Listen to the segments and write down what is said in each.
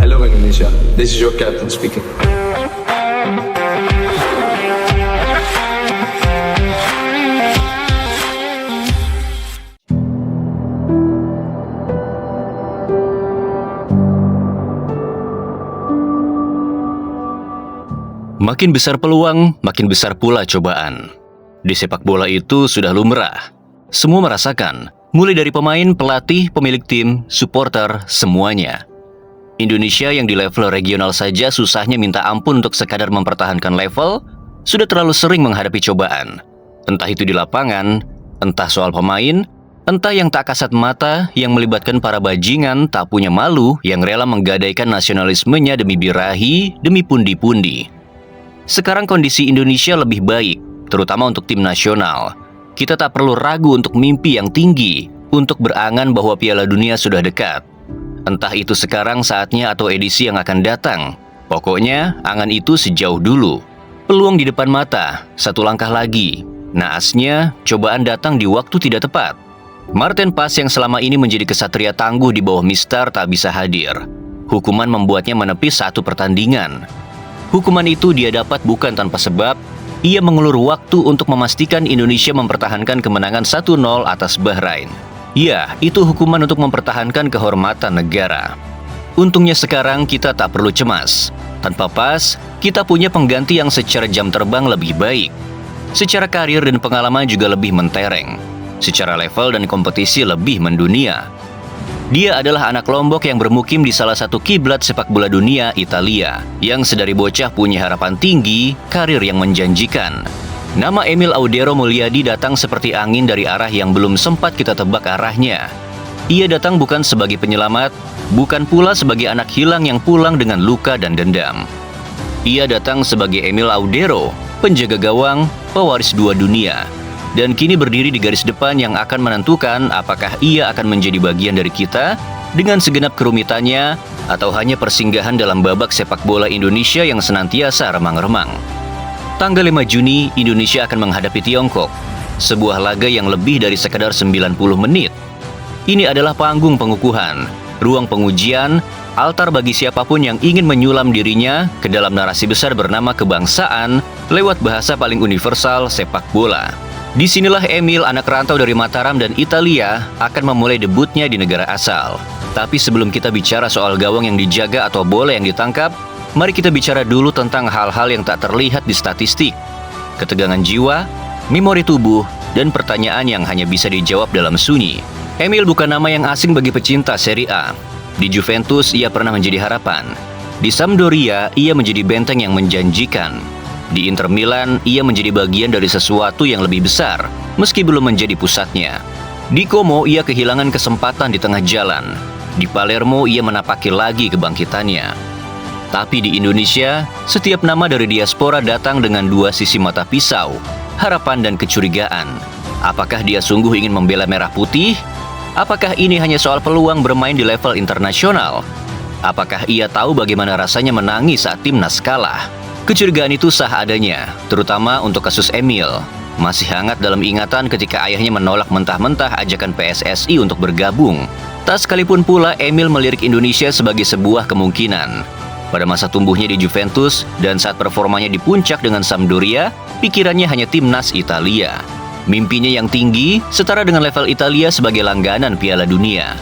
Hello Indonesia, this is your captain speaking. Makin besar peluang, makin besar pula cobaan. Di sepak bola itu sudah lumrah. Semua merasakan, mulai dari pemain, pelatih, pemilik tim, supporter, semuanya. Indonesia yang di level regional saja susahnya minta ampun untuk sekadar mempertahankan level, sudah terlalu sering menghadapi cobaan. Entah itu di lapangan, entah soal pemain, entah yang tak kasat mata yang melibatkan para bajingan tak punya malu yang rela menggadaikan nasionalismenya demi birahi, demi pundi-pundi. Sekarang kondisi Indonesia lebih baik, terutama untuk tim nasional. Kita tak perlu ragu untuk mimpi yang tinggi, untuk berangan bahwa Piala Dunia sudah dekat. Entah itu sekarang saatnya atau edisi yang akan datang. Pokoknya, angan itu sejauh dulu. Peluang di depan mata, satu langkah lagi. Naasnya, cobaan datang di waktu tidak tepat. Marten Pas yang selama ini menjadi kesatria tangguh di bawah Mistar tak bisa hadir. Hukuman membuatnya menepis satu pertandingan. Hukuman itu dia dapat bukan tanpa sebab. Ia mengulur waktu untuk memastikan Indonesia mempertahankan kemenangan 1-0 atas Bahrain. Ya, itu hukuman untuk mempertahankan kehormatan negara. Untungnya sekarang kita tak perlu cemas. Tanpa Pas, kita punya pengganti yang secara jam terbang lebih baik. Secara karir dan pengalaman juga lebih mentereng. Secara level dan kompetisi lebih mendunia. Dia adalah anak Lombok yang bermukim di salah satu kiblat sepak bola dunia, Italia, yang sedari bocah punya harapan tinggi, karir yang menjanjikan. Nama Emil Audero Mulyadi datang seperti angin dari arah yang belum sempat kita tebak arahnya. Ia datang bukan sebagai penyelamat, bukan pula sebagai anak hilang yang pulang dengan luka dan dendam. Ia datang sebagai Emil Audero, penjaga gawang, pewaris dua dunia. Dan kini berdiri di garis depan yang akan menentukan apakah ia akan menjadi bagian dari kita dengan segenap kerumitannya atau hanya persinggahan dalam babak sepak bola Indonesia yang senantiasa remang-remang. Tanggal 5 Juni, Indonesia akan menghadapi Tiongkok, sebuah laga yang lebih dari sekadar 90 menit. Ini adalah panggung pengukuhan, ruang pengujian, altar bagi siapapun yang ingin menyulam dirinya ke dalam narasi besar bernama kebangsaan lewat bahasa paling universal sepak bola. Disinilah Emil, anak rantau dari Mataram dan Italia, akan memulai debutnya di negara asal. Tapi sebelum kita bicara soal gawang yang dijaga atau bola yang ditangkap, mari kita bicara dulu tentang hal-hal yang tak terlihat di statistik. Ketegangan jiwa, memori tubuh, dan pertanyaan yang hanya bisa dijawab dalam sunyi. Emil bukan nama yang asing bagi pecinta Serie A. Di Juventus, ia pernah menjadi harapan. Di Sampdoria, ia menjadi benteng yang menjanjikan. Di Inter Milan, ia menjadi bagian dari sesuatu yang lebih besar, meski belum menjadi pusatnya. Di Como, ia kehilangan kesempatan di tengah jalan. Di Palermo, ia menapaki lagi kebangkitannya. Tapi di Indonesia, setiap nama dari diaspora datang dengan dua sisi mata pisau, harapan dan kecurigaan. Apakah dia sungguh ingin membela merah putih? Apakah ini hanya soal peluang bermain di level internasional? Apakah ia tahu bagaimana rasanya menangis saat timnas kalah? Kecurigaan itu sah adanya, terutama untuk kasus Emil. Masih hangat dalam ingatan ketika ayahnya menolak mentah-mentah ajakan PSSI untuk bergabung. Tak sekalipun pula Emil melirik Indonesia sebagai sebuah kemungkinan. Pada masa tumbuhnya di Juventus dan saat performanya di puncak dengan Sampdoria, pikirannya hanya timnas Italia. Mimpinya yang tinggi setara dengan level Italia sebagai langganan Piala Dunia.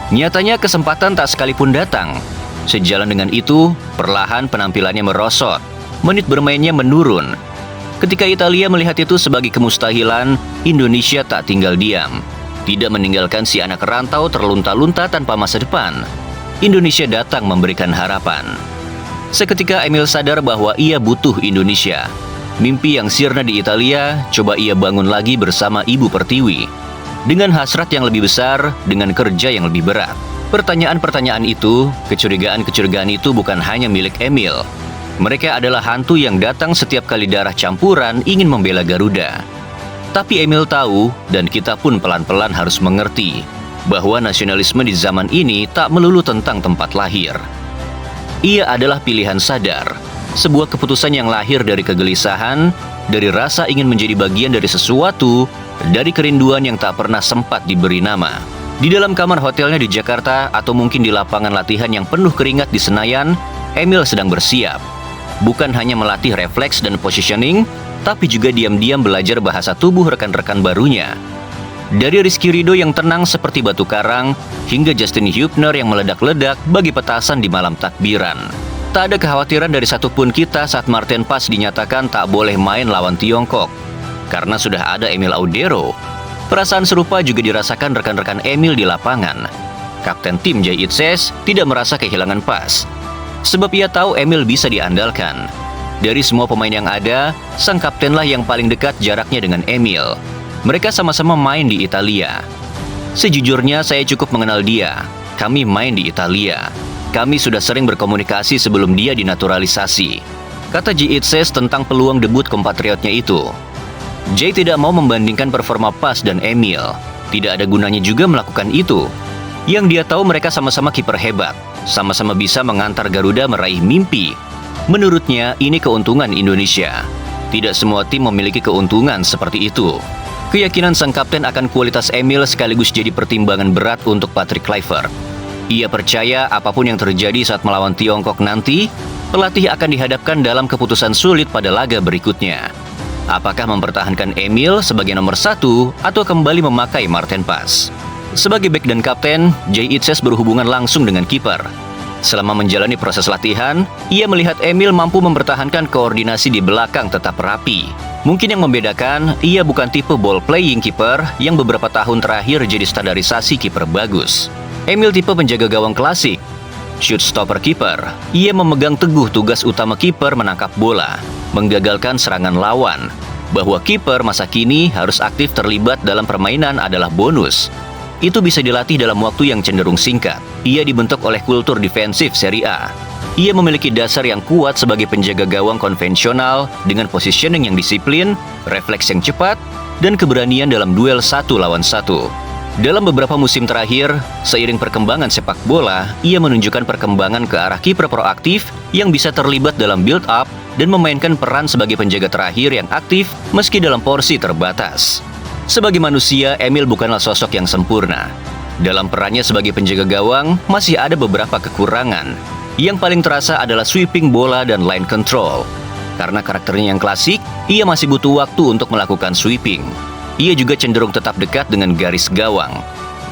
Nyatanya kesempatan tak sekalipun datang. Sejalan dengan itu, perlahan penampilannya merosot, menit bermainnya menurun. Ketika Italia melihat itu sebagai kemustahilan, Indonesia tak tinggal diam. Tidak meninggalkan si anak rantau terlunta-lunta tanpa masa depan. Indonesia datang memberikan harapan. Seketika Emil sadar bahwa ia butuh Indonesia. Mimpi yang sirna di Italia, coba ia bangun lagi bersama Ibu Pertiwi. Dengan hasrat yang lebih besar, dengan kerja yang lebih berat. Pertanyaan-pertanyaan itu, kecurigaan-kecurigaan itu bukan hanya milik Emil. Mereka adalah hantu yang datang setiap kali darah campuran ingin membela Garuda. Tapi Emil tahu, dan kita pun pelan-pelan harus mengerti, bahwa nasionalisme di zaman ini tak melulu tentang tempat lahir. Ia adalah pilihan sadar, sebuah keputusan yang lahir dari kegelisahan, dari rasa ingin menjadi bagian dari sesuatu, dari kerinduan yang tak pernah sempat diberi nama. Di dalam kamar hotelnya di Jakarta atau mungkin di lapangan latihan yang penuh keringat di Senayan, Emil sedang bersiap. Bukan hanya melatih refleks dan positioning, tapi juga diam-diam belajar bahasa tubuh rekan-rekan barunya. Dari Rizky Ridho yang tenang seperti batu karang, hingga Justin Hubner yang meledak-ledak bagi petasan di malam takbiran. Tak ada kekhawatiran dari satupun kita saat Martin Paz dinyatakan tak boleh main lawan Tiongkok, karena sudah ada Emil Audero. Perasaan serupa juga dirasakan rekan-rekan Emil di lapangan. Kapten tim Jay Itzes tidak merasa kehilangan Paz, sebab ia tahu Emil bisa diandalkan. Dari semua pemain yang ada, sang kaptenlah yang paling dekat jaraknya dengan Emil. Mereka sama-sama main di Italia. Sejujurnya saya cukup mengenal dia. Kami main di Italia. Kami sudah sering berkomunikasi sebelum dia dinaturalisasi, kata Jay Itzes tentang peluang debut kompatriotnya itu. Jay tidak mau membandingkan performa Paz dan Emil. Tidak ada gunanya juga melakukan itu. Yang dia tahu mereka sama-sama kiper hebat, sama-sama bisa mengantar Garuda meraih mimpi. Menurutnya, ini keuntungan Indonesia. Tidak semua tim memiliki keuntungan seperti itu. Keyakinan sang kapten akan kualitas Emil sekaligus jadi pertimbangan berat untuk Patrick Kluivert. Ia percaya apapun yang terjadi saat melawan Tiongkok nanti, pelatih akan dihadapkan dalam keputusan sulit pada laga berikutnya. Apakah mempertahankan Emil sebagai nomor 1 atau kembali memakai Martin Paz? Sebagai bek dan kapten, Jay Itzes berhubungan langsung dengan kiper. Selama menjalani proses latihan, ia melihat Emil mampu mempertahankan koordinasi di belakang tetap rapi. Mungkin yang membedakan, ia bukan tipe ball playing kiper yang beberapa tahun terakhir jadi standarisasi kiper bagus. Emil tipe penjaga gawang klasik, shoot stopper kiper. Ia memegang teguh tugas utama kiper menangkap bola, menggagalkan serangan lawan. Bahwa kiper masa kini harus aktif terlibat dalam permainan adalah bonus. Itu bisa dilatih dalam waktu yang cenderung singkat. Ia dibentuk oleh kultur defensif Serie A. Ia memiliki dasar yang kuat sebagai penjaga gawang konvensional dengan positioning yang disiplin, refleks yang cepat, dan keberanian dalam duel 1 lawan 1. Dalam beberapa musim terakhir, seiring perkembangan sepak bola, ia menunjukkan perkembangan ke arah kiper proaktif yang bisa terlibat dalam build-up dan memainkan peran sebagai penjaga terakhir yang aktif meski dalam porsi terbatas. Sebagai manusia, Emil bukanlah sosok yang sempurna. Dalam perannya sebagai penjaga gawang, masih ada beberapa kekurangan. Yang paling terasa adalah sweeping bola dan line control. Karena karakternya yang klasik, ia masih butuh waktu untuk melakukan sweeping. Ia juga cenderung tetap dekat dengan garis gawang.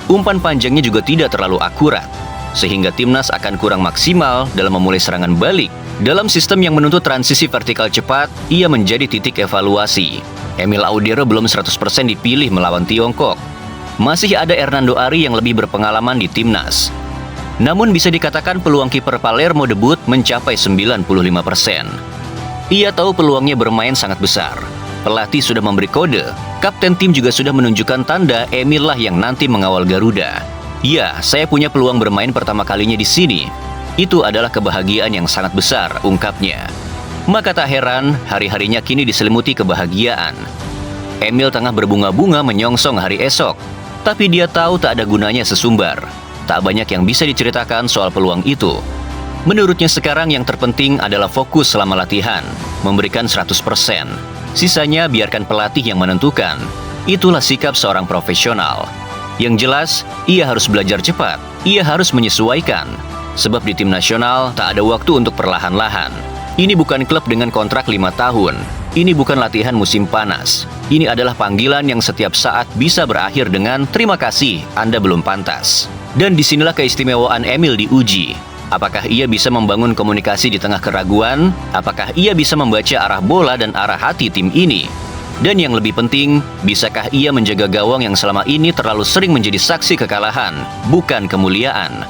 Umpan panjangnya juga tidak terlalu akurat, sehingga timnas akan kurang maksimal dalam memulai serangan balik. Dalam sistem yang menuntut transisi vertikal cepat, ia menjadi titik evaluasi. Emil Audero belum 100% dipilih melawan Tiongkok. Masih ada Hernando Ari yang lebih berpengalaman di timnas. Namun bisa dikatakan peluang kiper Palermo debut mencapai 95%. Ia tahu peluangnya bermain sangat besar. Pelatih sudah memberi kode. Kapten tim juga sudah menunjukkan tanda Emil lah yang nanti mengawal Garuda. Ya, saya punya peluang bermain pertama kalinya di sini. Itu adalah kebahagiaan yang sangat besar, ungkapnya. Maka tak heran, hari-harinya kini diselimuti kebahagiaan. Emil tengah berbunga-bunga menyongsong hari esok. Tapi dia tahu tak ada gunanya sesumbar. Tak banyak yang bisa diceritakan soal peluang itu. Menurutnya sekarang yang terpenting adalah fokus selama latihan, memberikan 100%. Sisanya biarkan pelatih yang menentukan. Itulah sikap seorang profesional. Yang jelas, ia harus belajar cepat. Ia harus menyesuaikan. Sebab di tim nasional tak ada waktu untuk perlahan-lahan. Ini bukan klub dengan kontrak 5 tahun. Ini bukan latihan musim panas. Ini adalah panggilan yang setiap saat bisa berakhir dengan terima kasih, Anda belum pantas. Dan disinilah keistimewaan Emil diuji. Apakah ia bisa membangun komunikasi di tengah keraguan? Apakah ia bisa membaca arah bola dan arah hati tim ini? Dan yang lebih penting, bisakah ia menjaga gawang yang selama ini terlalu sering menjadi saksi kekalahan, bukan kemuliaan?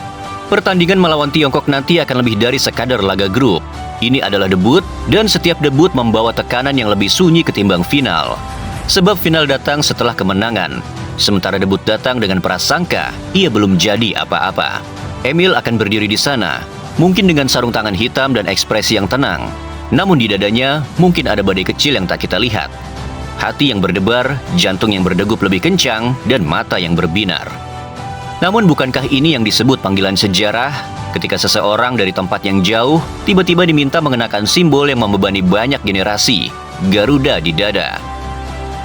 Pertandingan melawan Tiongkok nanti akan lebih dari sekadar laga grup. Ini adalah debut, dan setiap debut membawa tekanan yang lebih sunyi ketimbang final. Sebab final datang setelah kemenangan, sementara debut datang dengan prasangka, ia belum jadi apa-apa. Emil akan berdiri di sana, mungkin dengan sarung tangan hitam dan ekspresi yang tenang. Namun di dadanya, mungkin ada badai kecil yang tak kita lihat. Hati yang berdebar, jantung yang berdegup lebih kencang, dan mata yang berbinar. Namun bukankah ini yang disebut panggilan sejarah? Ketika seseorang dari tempat yang jauh, tiba-tiba diminta mengenakan simbol yang membebani banyak generasi, Garuda di dada.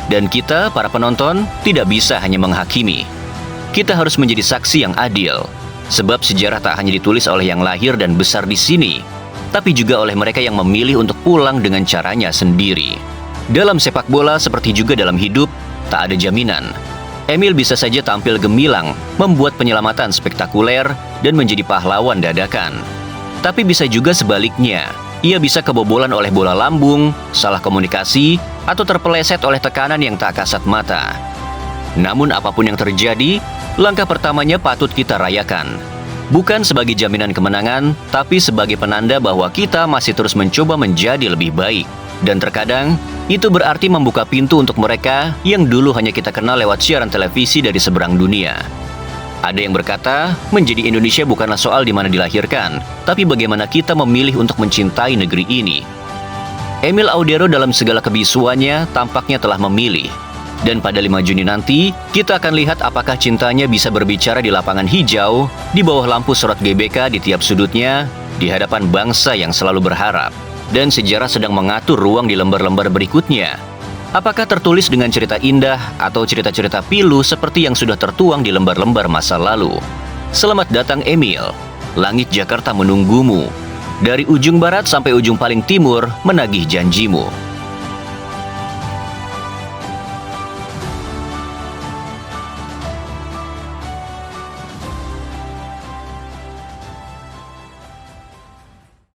Dan kita, para penonton, tidak bisa hanya menghakimi. Kita harus menjadi saksi yang adil. Sebab sejarah tak hanya ditulis oleh yang lahir dan besar di sini, tapi juga oleh mereka yang memilih untuk pulang dengan caranya sendiri. Dalam sepak bola seperti juga dalam hidup, tak ada jaminan. Emil bisa saja tampil gemilang, membuat penyelamatan spektakuler, dan menjadi pahlawan dadakan. Tapi bisa juga sebaliknya, ia bisa kebobolan oleh bola lambung, salah komunikasi, atau terpeleset oleh tekanan yang tak kasat mata. Namun apapun yang terjadi, langkah pertamanya patut kita rayakan. Bukan sebagai jaminan kemenangan, tapi sebagai penanda bahwa kita masih terus mencoba menjadi lebih baik. Dan terkadang, itu berarti membuka pintu untuk mereka yang dulu hanya kita kenal lewat siaran televisi dari seberang dunia. Ada yang berkata, menjadi Indonesia bukanlah soal di mana dilahirkan, tapi bagaimana kita memilih untuk mencintai negeri ini. Emil Audero dalam segala kebisuannya tampaknya telah memilih. Dan pada 5 Juni nanti, kita akan lihat apakah cintanya bisa berbicara di lapangan hijau, di bawah lampu sorot GBK di tiap sudutnya, di hadapan bangsa yang selalu berharap. Dan sejarah sedang mengatur ruang di lembar-lembar berikutnya. Apakah tertulis dengan cerita indah atau cerita-cerita pilu seperti yang sudah tertuang di lembar-lembar masa lalu? Selamat datang Emil, langit Jakarta menunggumu. Dari ujung barat sampai ujung paling timur menagih janjimu.